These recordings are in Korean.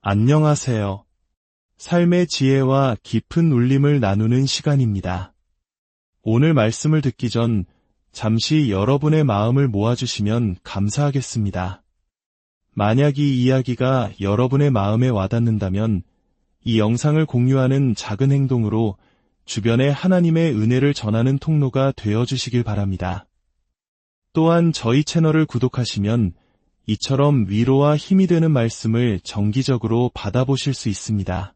안녕하세요. 삶의 지혜와 깊은 울림을 나누는 시간입니다. 오늘 말씀을 듣기 전 잠시 여러분의 마음을 모아주시면 감사하겠습니다. 만약 이 이야기가 여러분의 마음에 와닿는다면 이 영상을 공유하는 작은 행동으로 주변에 하나님의 은혜를 전하는 통로가 되어주시길 바랍니다. 또한 저희 채널을 구독하시면 이처럼 위로와 힘이 되는 말씀을 정기적으로 받아보실 수 있습니다.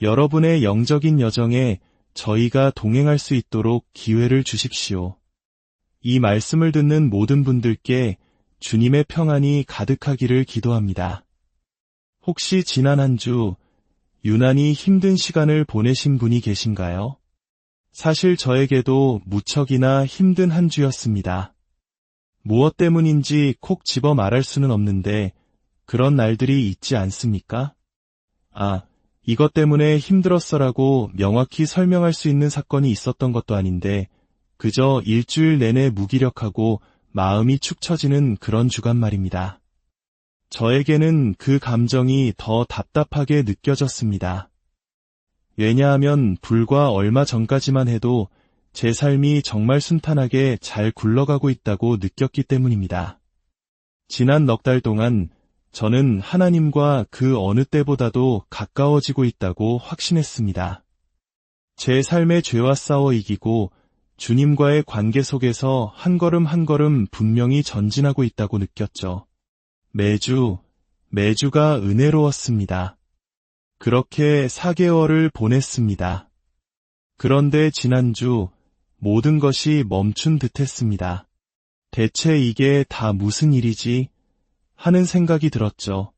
여러분의 영적인 여정에 저희가 동행할 수 있도록 기회를 주십시오. 이 말씀을 듣는 모든 분들께 주님의 평안이 가득하기를 기도합니다. 혹시 지난 한 주 유난히 힘든 시간을 보내신 분이 계신가요? 사실 저에게도 무척이나 힘든 한 주였습니다. 무엇 때문인지 콕 집어 말할 수는 없는데 그런 날들이 있지 않습니까? 이것 때문에 힘들었어라고 명확히 설명할 수 있는 사건이 있었던 것도 아닌데 그저 일주일 내내 무기력하고 마음이 축 처지는 그런 주간 말입니다. 저에게는 그 감정이 더 답답하게 느껴졌습니다. 왜냐하면 불과 얼마 전까지만 해도 제 삶이 정말 순탄하게 잘 굴러가고 있다고 느꼈기 때문입니다. 지난 넉 달 동안 저는 하나님과 그 어느 때보다도 가까워지고 있다고 확신했습니다. 제 삶의 죄와 싸워 이기고 주님과의 관계 속에서 한 걸음 한 걸음 분명히 전진하고 있다고 느꼈죠. 매주가 은혜로웠습니다. 그렇게 4개월을 보냈습니다. 그런데 지난주 모든 것이 멈춘 듯했습니다. 대체 이게 다 무슨 일이지? 하는 생각이 들었죠.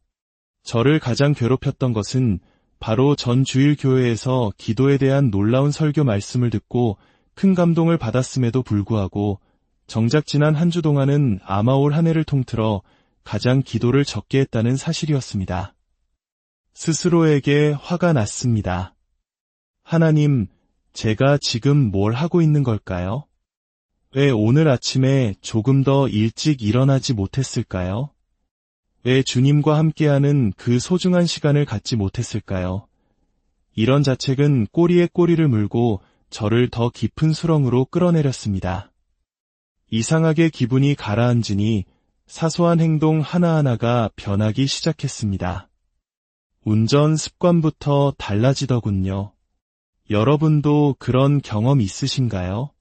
저를 가장 괴롭혔던 것은 바로 전 주일 교회에서 기도에 대한 놀라운 설교 말씀을 듣고 큰 감동을 받았음에도 불구하고 정작 지난 한 주 동안은 아마 올 한 해를 통틀어 가장 기도를 적게 했다는 사실이었습니다. 스스로에게 화가 났습니다. 하나님, 제가 지금 뭘 하고 있는 걸까요? 왜 오늘 아침에 조금 더 일찍 일어나지 못했을까요? 왜 주님과 함께하는 그 소중한 시간을 갖지 못했을까요? 이런 자책은 꼬리에 꼬리를 물고 저를 더 깊은 수렁으로 끌어내렸습니다. 이상하게 기분이 가라앉으니 사소한 행동 하나하나가 변하기 시작했습니다. 운전 습관부터 달라지더군요. 여러분도 그런 경험 있으신가요?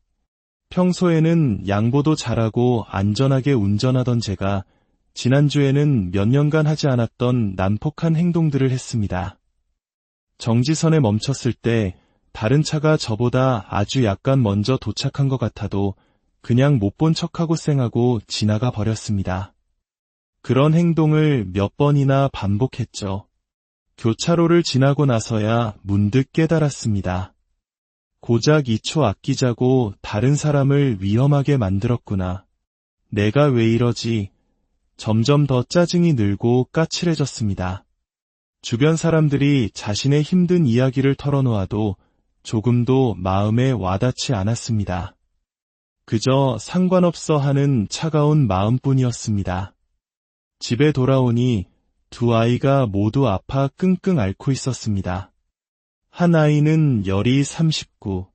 평소에는 양보도 잘하고 안전하게 운전하던 제가 지난주에는 몇 년간 하지 않았던 난폭한 행동들을 했습니다. 정지선에 멈췄을 때 다른 차가 저보다 아주 약간 먼저 도착한 것 같아도 그냥 못 본 척하고 쌩하고 지나가 버렸습니다. 그런 행동을 몇 번이나 반복했죠. 교차로를 지나고 나서야 문득 깨달았습니다. 고작 2초 아끼자고 다른 사람을 위험하게 만들었구나. 내가 왜 이러지? 점점 더 짜증이 늘고 까칠해졌습니다. 주변 사람들이 자신의 힘든 이야기를 털어놓아도 조금도 마음에 와닿지 않았습니다. 그저 상관없어 하는 차가운 마음뿐이었습니다. 집에 돌아오니 두 아이가 모두 아파 끙끙 앓고 있었습니다. 한 아이는 열이 39,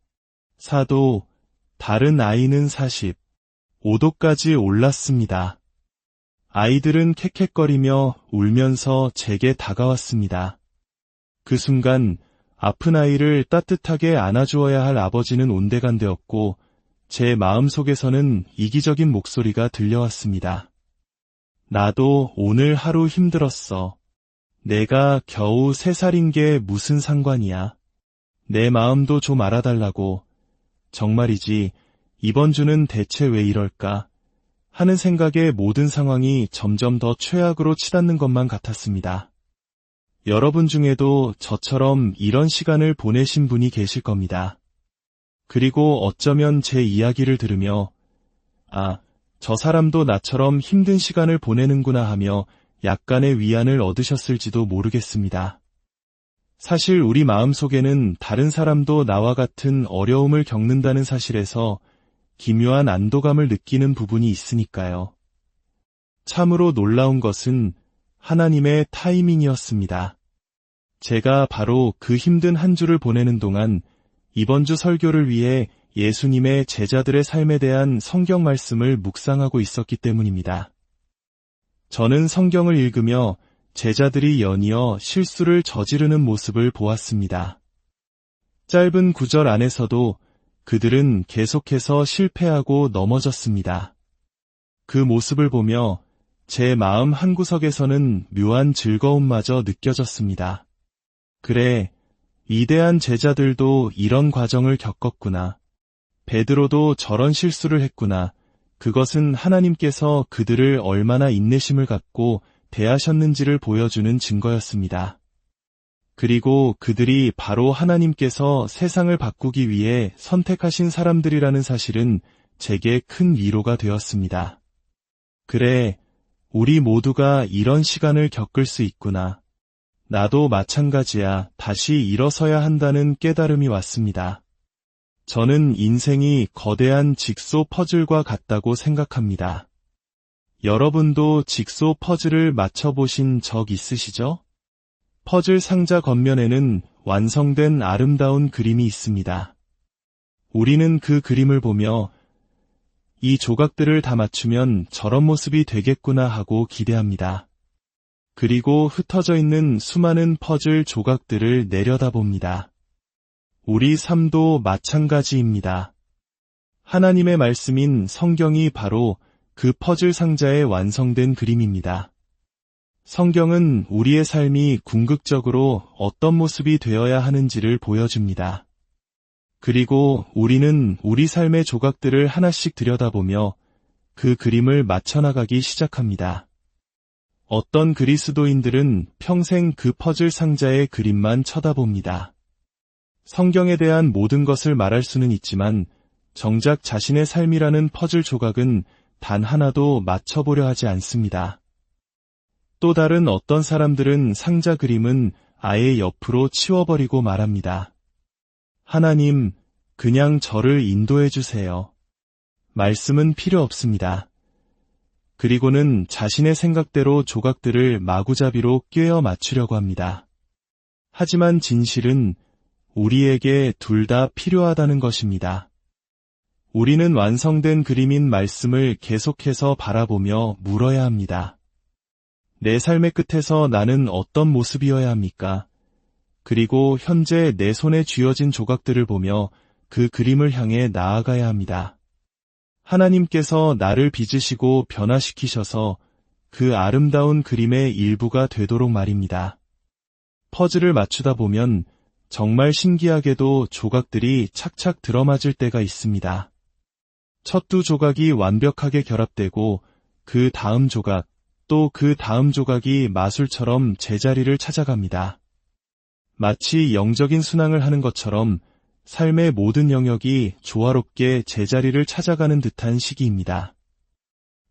4도, 다른 아이는 40, 5도까지 올랐습니다. 아이들은 캑캑거리며 울면서 제게 다가왔습니다. 그 순간 아픈 아이를 따뜻하게 안아주어야 할 아버지는 온데간데없고 제 마음속에서는 이기적인 목소리가 들려왔습니다. 나도 오늘 하루 힘들었어. 내가 겨우 3살인 게 무슨 상관이야. 내 마음도 좀 알아달라고. 정말이지, 이번 주는 대체 왜 이럴까? 하는 생각에 모든 상황이 점점 더 최악으로 치닫는 것만 같았습니다. 여러분 중에도 저처럼 이런 시간을 보내신 분이 계실 겁니다. 그리고 어쩌면 제 이야기를 들으며 저 사람도 나처럼 힘든 시간을 보내는구나 하며 약간의 위안을 얻으셨을지도 모르겠습니다. 사실 우리 마음속에는 다른 사람도 나와 같은 어려움을 겪는다는 사실에서 기묘한 안도감을 느끼는 부분이 있으니까요. 참으로 놀라운 것은 하나님의 타이밍이었습니다. 제가 바로 그 힘든 한 주를 보내는 동안 이번 주 설교를 위해 예수님의 제자들의 삶에 대한 성경 말씀을 묵상하고 있었기 때문입니다. 저는 성경을 읽으며 제자들이 연이어 실수를 저지르는 모습을 보았습니다. 짧은 구절 안에서도 그들은 계속해서 실패하고 넘어졌습니다. 그 모습을 보며 제 마음 한구석에서는 묘한 즐거움마저 느껴졌습니다. 그래, 위대한 제자들도 이런 과정을 겪었구나. 베드로도 저런 실수를 했구나. 그것은 하나님께서 그들을 얼마나 인내심을 갖고 대하셨는지를 보여주는 증거였습니다. 그리고 그들이 바로 하나님께서 세상을 바꾸기 위해 선택하신 사람들이라는 사실은 제게 큰 위로가 되었습니다. 그래, 우리 모두가 이런 시간을 겪을 수 있구나. 나도 마찬가지야. 다시 일어서야 한다는 깨달음이 왔습니다. 저는 인생이 거대한 직소 퍼즐과 같다고 생각합니다. 여러분도 직소 퍼즐을 맞춰보신 적 있으시죠? 퍼즐 상자 겉면에는 완성된 아름다운 그림이 있습니다. 우리는 그 그림을 보며 이 조각들을 다 맞추면 저런 모습이 되겠구나 하고 기대합니다. 그리고 흩어져 있는 수많은 퍼즐 조각들을 내려다봅니다. 우리 삶도 마찬가지입니다. 하나님의 말씀인 성경이 바로 그 퍼즐 상자의 완성된 그림입니다. 성경은 우리의 삶이 궁극적으로 어떤 모습이 되어야 하는지를 보여줍니다. 그리고 우리는 우리 삶의 조각들을 하나씩 들여다보며 그 그림을 맞춰나가기 시작합니다. 어떤 그리스도인들은 평생 그 퍼즐 상자의 그림만 쳐다봅니다. 성경에 대한 모든 것을 말할 수는 있지만 정작 자신의 삶이라는 퍼즐 조각은 단 하나도 맞춰보려 하지 않습니다. 또 다른 어떤 사람들은 상자 그림은 아예 옆으로 치워버리고 말합니다. 하나님, 그냥 저를 인도해 주세요. 말씀은 필요 없습니다. 그리고는 자신의 생각대로 조각들을 마구잡이로 꿰어 맞추려고 합니다. 하지만 진실은 우리에게 둘 다 필요하다는 것입니다. 우리는 완성된 그림인 말씀을 계속해서 바라보며 물어야 합니다. 내 삶의 끝에서 나는 어떤 모습이어야 합니까? 그리고 현재 내 손에 쥐어진 조각들을 보며 그 그림을 향해 나아가야 합니다. 하나님께서 나를 빚으시고 변화시키셔서 그 아름다운 그림의 일부가 되도록 말입니다. 퍼즐을 맞추다 보면 정말 신기하게도 조각들이 착착 들어맞을 때가 있습니다. 첫 두 조각이 완벽하게 결합되고 그 다음 조각, 또 그 다음 조각이 마술처럼 제자리를 찾아갑니다. 마치 영적인 순환을 하는 것처럼 삶의 모든 영역이 조화롭게 제자리를 찾아가는 듯한 시기입니다.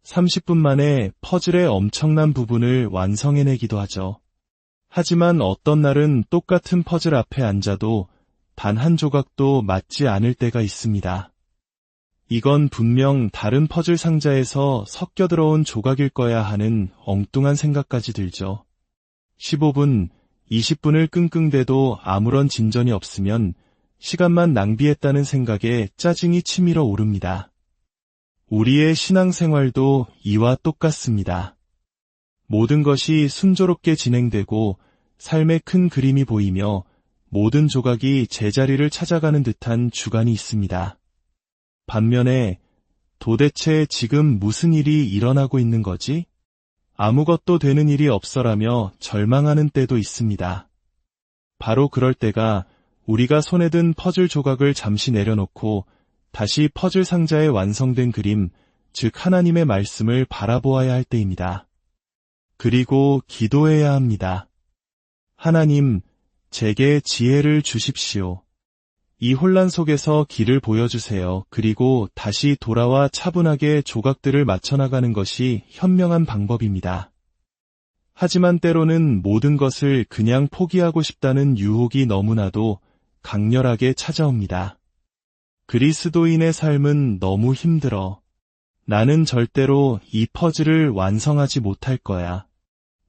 30분 만에 퍼즐의 엄청난 부분을 완성해내기도 하죠. 하지만 어떤 날은 똑같은 퍼즐 앞에 앉아도 단 한 조각도 맞지 않을 때가 있습니다. 이건 분명 다른 퍼즐 상자에서 섞여 들어온 조각일 거야 하는 엉뚱한 생각까지 들죠. 15분, 20분을 끙끙대도 아무런 진전이 없으면 시간만 낭비했다는 생각에 짜증이 치밀어 오릅니다. 우리의 신앙생활도 이와 똑같습니다. 모든 것이 순조롭게 진행되고 삶의 큰 그림이 보이며 모든 조각이 제자리를 찾아가는 듯한 주간이 있습니다. 반면에 도대체 지금 무슨 일이 일어나고 있는 거지? 아무것도 되는 일이 없어라며 절망하는 때도 있습니다. 바로 그럴 때가 우리가 손에 든 퍼즐 조각을 잠시 내려놓고 다시 퍼즐 상자에 완성된 그림, 즉 하나님의 말씀을 바라보아야 할 때입니다. 그리고 기도해야 합니다. 하나님, 제게 지혜를 주십시오. 이 혼란 속에서 길을 보여주세요. 그리고 다시 돌아와 차분하게 조각들을 맞춰나가는 것이 현명한 방법입니다. 하지만 때로는 모든 것을 그냥 포기하고 싶다는 유혹이 너무나도 강렬하게 찾아옵니다. 그리스도인의 삶은 너무 힘들어. 나는 절대로 이 퍼즐을 완성하지 못할 거야.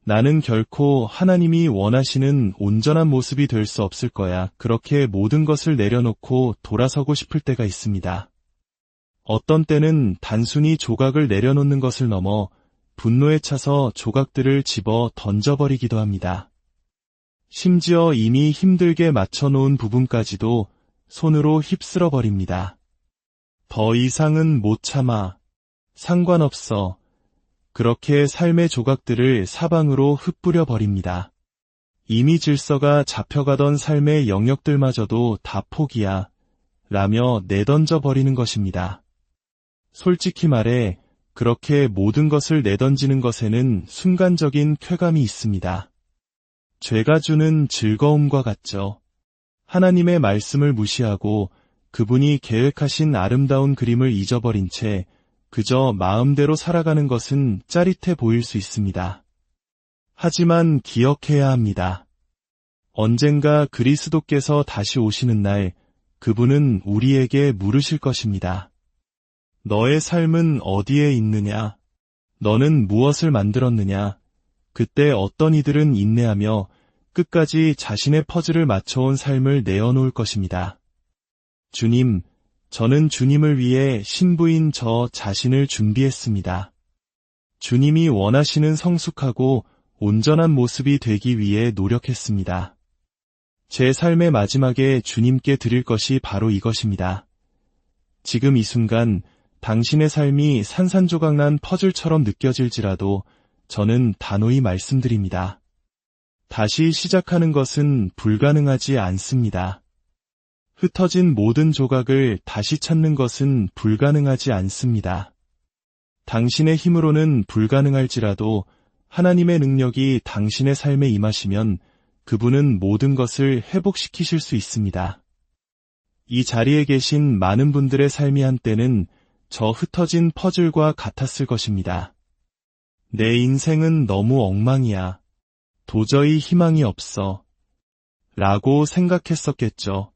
나는 결코 하나님이 원하시는 온전한 모습이 될 수 없을 거야. 그렇게 모든 것을 내려놓고 돌아서고 싶을 때가 있습니다. 어떤 때는 단순히 조각을 내려놓는 것을 넘어 분노에 차서 조각들을 집어 던져버리기도 합니다. 심지어 이미 힘들게 맞춰놓은 부분까지도 손으로 휩쓸어 버립니다. 더 이상은 못 참아. 상관없어. 그렇게 삶의 조각들을 사방으로 흩뿌려 버립니다. 이미 질서가 잡혀가던 삶의 영역들마저도 다 포기야. 라며 내던져 버리는 것입니다. 솔직히 말해 그렇게 모든 것을 내던지는 것에는 순간적인 쾌감이 있습니다. 죄가 주는 즐거움과 같죠. 하나님의 말씀을 무시하고 그분이 계획하신 아름다운 그림을 잊어버린 채 그저 마음대로 살아가는 것은 짜릿해 보일 수 있습니다. 하지만 기억해야 합니다. 언젠가 그리스도께서 다시 오시는 날 그분은 우리에게 물으실 것입니다. 너의 삶은 어디에 있느냐? 너는 무엇을 만들었느냐? 그때 어떤 이들은 인내하며 끝까지 자신의 퍼즐을 맞춰온 삶을 내어놓을 것입니다. 주님, 저는 주님을 위해 신부인 저 자신을 준비했습니다. 주님이 원하시는 성숙하고 온전한 모습이 되기 위해 노력했습니다. 제 삶의 마지막에 주님께 드릴 것이 바로 이것입니다. 지금 이 순간 당신의 삶이 산산조각난 퍼즐처럼 느껴질지라도 저는 단호히 말씀드립니다. 다시 시작하는 것은 불가능하지 않습니다. 흩어진 모든 조각을 다시 찾는 것은 불가능하지 않습니다. 당신의 힘으로는 불가능할지라도 하나님의 능력이 당신의 삶에 임하시면 그분은 모든 것을 회복시키실 수 있습니다. 이 자리에 계신 많은 분들의 삶이 한때는 저 흩어진 퍼즐과 같았을 것입니다. 내 인생은 너무 엉망이야. 도저히 희망이 없어. 라고 생각했었겠죠.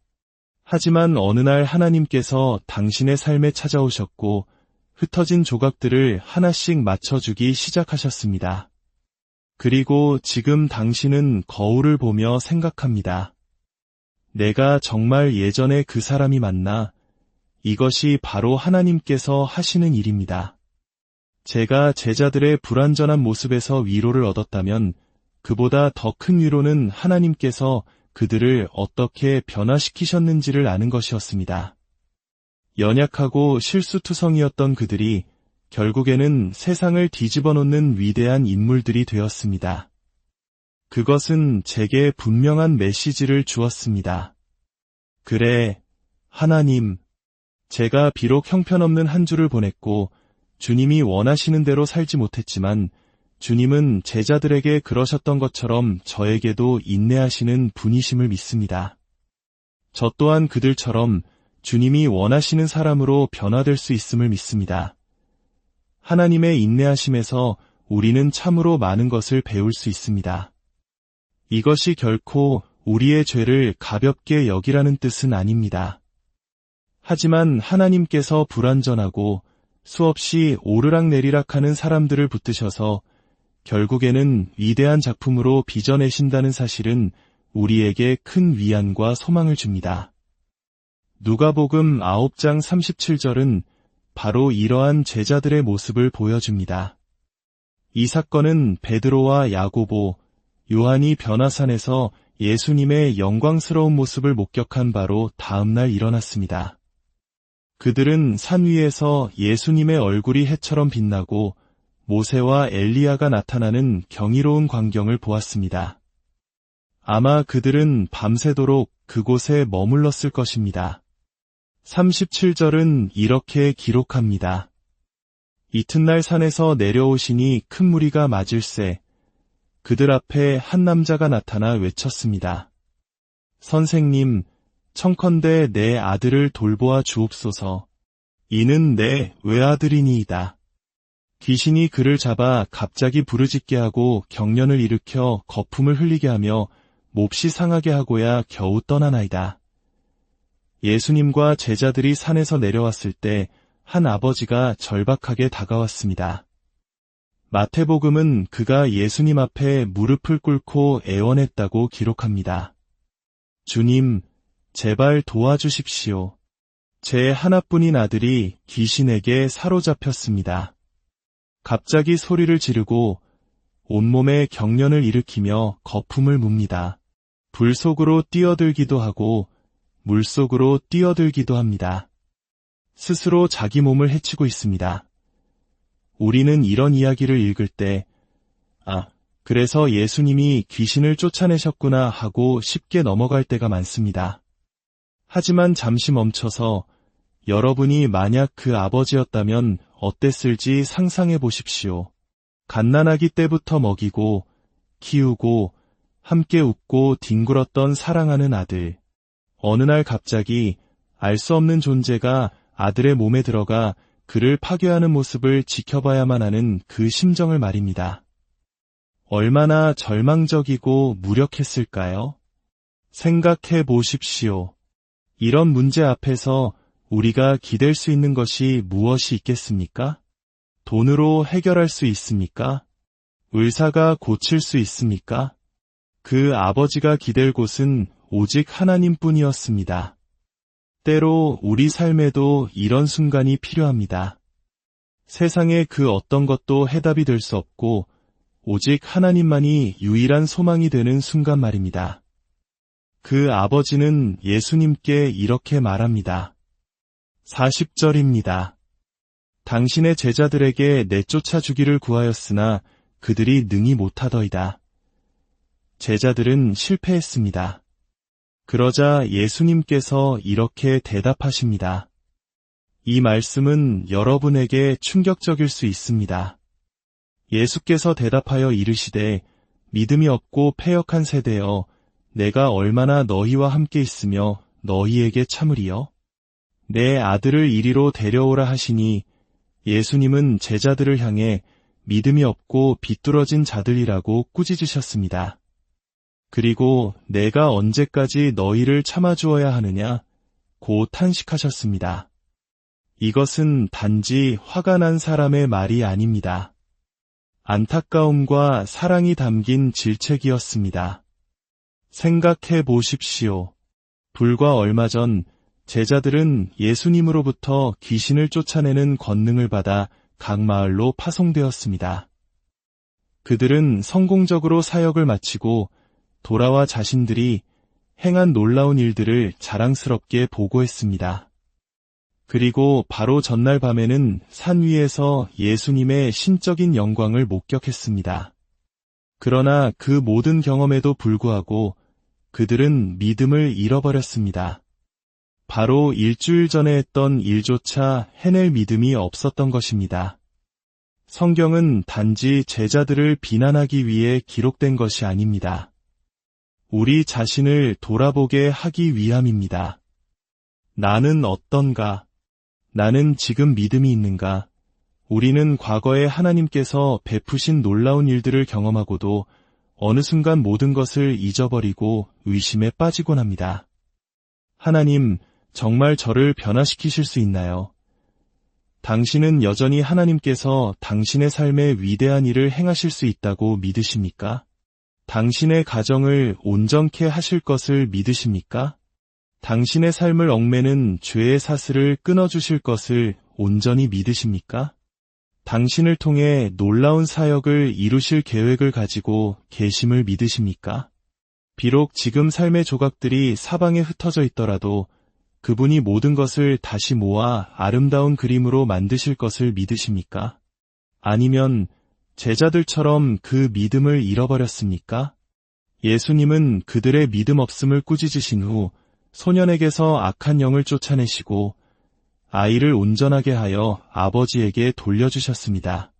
하지만 어느 날 하나님께서 당신의 삶에 찾아오셨고 흩어진 조각들을 하나씩 맞춰주기 시작하셨습니다. 그리고 지금 당신은 거울을 보며 생각합니다. 내가 정말 예전에 그 사람이 맞나? 이것이 바로 하나님께서 하시는 일입니다. 제가 제자들의 불완전한 모습에서 위로를 얻었다면 그보다 더 큰 위로는 하나님께서 그들을 어떻게 변화시키셨는지를 아는 것이었습니다. 연약하고 실수투성이었던 그들이 결국에는 세상을 뒤집어 놓는 위대한 인물들이 되었습니다. 그것은 제게 분명한 메시지를 주었습니다. 그래, 하나님, 제가 비록 형편없는 한 주를 보냈고 주님이 원하시는 대로 살지 못했지만 주님은 제자들에게 그러셨던 것처럼 저에게도 인내하시는 분이심을 믿습니다. 저 또한 그들처럼 주님이 원하시는 사람으로 변화될 수 있음을 믿습니다. 하나님의 인내하심에서 우리는 참으로 많은 것을 배울 수 있습니다. 이것이 결코 우리의 죄를 가볍게 여기라는 뜻은 아닙니다. 하지만 하나님께서 불완전하고 수없이 오르락내리락하는 사람들을 붙드셔서 결국에는 위대한 작품으로 빚어내신다는 사실은 우리에게 큰 위안과 소망을 줍니다. 누가복음 9장 37절은 바로 이러한 제자들의 모습을 보여줍니다. 이 사건은 베드로와 야고보, 요한이 변화산에서 예수님의 영광스러운 모습을 목격한 바로 다음날 일어났습니다. 그들은 산 위에서 예수님의 얼굴이 해처럼 빛나고 모세와 엘리야가 나타나는 경이로운 광경을 보았습니다. 아마 그들은 밤새도록 그곳에 머물렀을 것입니다. 37절은 이렇게 기록합니다. 이튿날 산에서 내려오시니 큰 무리가 맞을세. 그들 앞에 한 남자가 나타나 외쳤습니다. 선생님, 청컨대 내 아들을 돌보아 주옵소서. 이는 내 외아들이니이다. 귀신이 그를 잡아 갑자기 부르짖게 하고 경련을 일으켜 거품을 흘리게 하며 몹시 상하게 하고야 겨우 떠나나이다. 예수님과 제자들이 산에서 내려왔을 때 한 아버지가 절박하게 다가왔습니다. 마태복음은 그가 예수님 앞에 무릎을 꿇고 애원했다고 기록합니다. 주님, 제발 도와주십시오. 제 하나뿐인 아들이 귀신에게 사로잡혔습니다. 갑자기 소리를 지르고 온몸에 경련을 일으키며 거품을 뭅니다. 불 속으로 뛰어들기도 하고 물속으로 뛰어들기도 합니다. 스스로 자기 몸을 해치고 있습니다. 우리는 이런 이야기를 읽을 때, 그래서 예수님이 귀신을 쫓아내셨구나 하고 쉽게 넘어갈 때가 많습니다. 하지만 잠시 멈춰서 여러분이 만약 그 아버지였다면 어땠을지 상상해 보십시오. 갓난아기 때부터 먹이고, 키우고, 함께 웃고 뒹굴었던 사랑하는 아들. 어느 날 갑자기 알 수 없는 존재가 아들의 몸에 들어가 그를 파괴하는 모습을 지켜봐야만 하는 그 심정을 말입니다. 얼마나 절망적이고 무력했을까요? 생각해 보십시오. 이런 문제 앞에서 우리가 기댈 수 있는 것이 무엇이 있겠습니까? 돈으로 해결할 수 있습니까? 의사가 고칠 수 있습니까? 그 아버지가 기댈 곳은 오직 하나님뿐이었습니다. 때로 우리 삶에도 이런 순간이 필요합니다. 세상의 그 어떤 것도 해답이 될 수 없고 오직 하나님만이 유일한 소망이 되는 순간 말입니다. 그 아버지는 예수님께 이렇게 말합니다. 40절입니다. 당신의 제자들에게 내쫓아 주기를 구하였으나 그들이 능히 못하더이다. 제자들은 실패했습니다. 그러자 예수님께서 이렇게 대답하십니다. 이 말씀은 여러분에게 충격적일 수 있습니다. 예수께서 대답하여 이르시되 믿음이 없고 패역한 세대여 내가 얼마나 너희와 함께 있으며 너희에게 참으리요? 내 아들을 이리로 데려오라 하시니 예수님은 제자들을 향해 믿음이 없고 비뚤어진 자들이라고 꾸짖으셨습니다. 그리고 내가 언제까지 너희를 참아주어야 하느냐 고 탄식하셨습니다. 이것은 단지 화가 난 사람의 말이 아닙니다. 안타까움과 사랑이 담긴 질책이었습니다. 생각해 보십시오. 불과 얼마 전 제자들은 예수님으로부터 귀신을 쫓아내는 권능을 받아 각 마을로 파송되었습니다. 그들은 성공적으로 사역을 마치고 돌아와 자신들이 행한 놀라운 일들을 자랑스럽게 보고했습니다. 그리고 바로 전날 밤에는 산 위에서 예수님의 신적인 영광을 목격했습니다. 그러나 그 모든 경험에도 불구하고 그들은 믿음을 잃어버렸습니다. 바로 일주일 전에 했던 일조차 해낼 믿음이 없었던 것입니다. 성경은 단지 제자들을 비난하기 위해 기록된 것이 아닙니다. 우리 자신을 돌아보게 하기 위함입니다. 나는 어떤가? 나는 지금 믿음이 있는가? 우리는 과거에 하나님께서 베푸신 놀라운 일들을 경험하고도 어느 순간 모든 것을 잊어버리고 의심에 빠지곤 합니다. 하나님, 정말 저를 변화시키실 수 있나요? 당신은 여전히 하나님께서 당신의 삶에 위대한 일을 행하실 수 있다고 믿으십니까? 당신의 가정을 온전케 하실 것을 믿으십니까? 당신의 삶을 얽매는 죄의 사슬을 끊어주실 것을 온전히 믿으십니까? 당신을 통해 놀라운 사역을 이루실 계획을 가지고 계심을 믿으십니까? 비록 지금 삶의 조각들이 사방에 흩어져 있더라도 그분이 모든 것을 다시 모아 아름다운 그림으로 만드실 것을 믿으십니까? 아니면 제자들처럼 그 믿음을 잃어버렸습니까? 예수님은 그들의 믿음 없음을 꾸짖으신 후 소년에게서 악한 영을 쫓아내시고 아이를 온전하게 하여 아버지에게 돌려주셨습니다.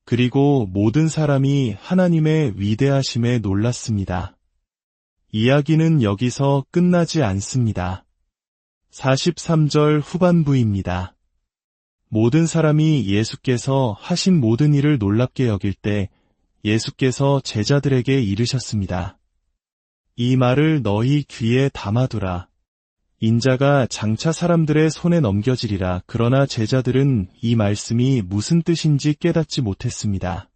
그리고 모든 사람이 하나님의 위대하심에 놀랐습니다. 이야기는 여기서 끝나지 않습니다. 43절 후반부입니다. 모든 사람이 예수께서 하신 모든 일을 놀랍게 여길 때 예수께서 제자들에게 이르셨습니다. 이 말을 너희 귀에 담아두라. 인자가 장차 사람들의 손에 넘겨지리라. 그러나 제자들은 이 말씀이 무슨 뜻인지 깨닫지 못했습니다.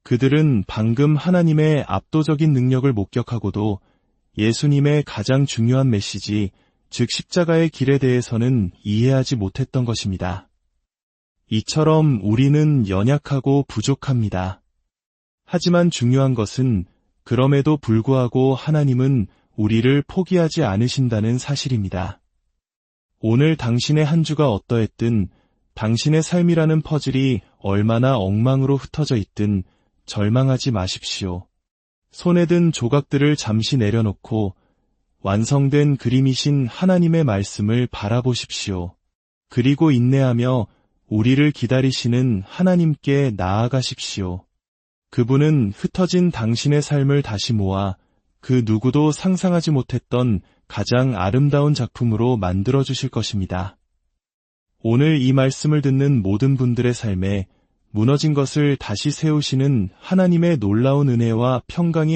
그들은 방금 하나님의 압도적인 능력을 목격하고도 예수님의 가장 중요한 메시지, 즉 십자가의 길에 대해서는 이해하지 못했던 것입니다. 이처럼 우리는 연약하고 부족합니다. 하지만 중요한 것은 그럼에도 불구하고 하나님은 우리를 포기하지 않으신다는 사실입니다. 오늘 당신의 한 주가 어떠했든, 당신의 삶이라는 퍼즐이 얼마나 엉망으로 흩어져 있든 절망하지 마십시오. 손에 든 조각들을 잠시 내려놓고 완성된 그림이신 하나님의 말씀을 바라보십시오. 그리고 인내하며 우리를 기다리시는 하나님께 나아가십시오. 그분은 흩어진 당신의 삶을 다시 모아 그 누구도 상상하지 못했던 가장 아름다운 작품으로 만들어주실 것입니다. 오늘 이 말씀을 듣는 모든 분들의 삶에 무너진 것을 다시 세우시는 하나님의 놀라운 은혜와 평강이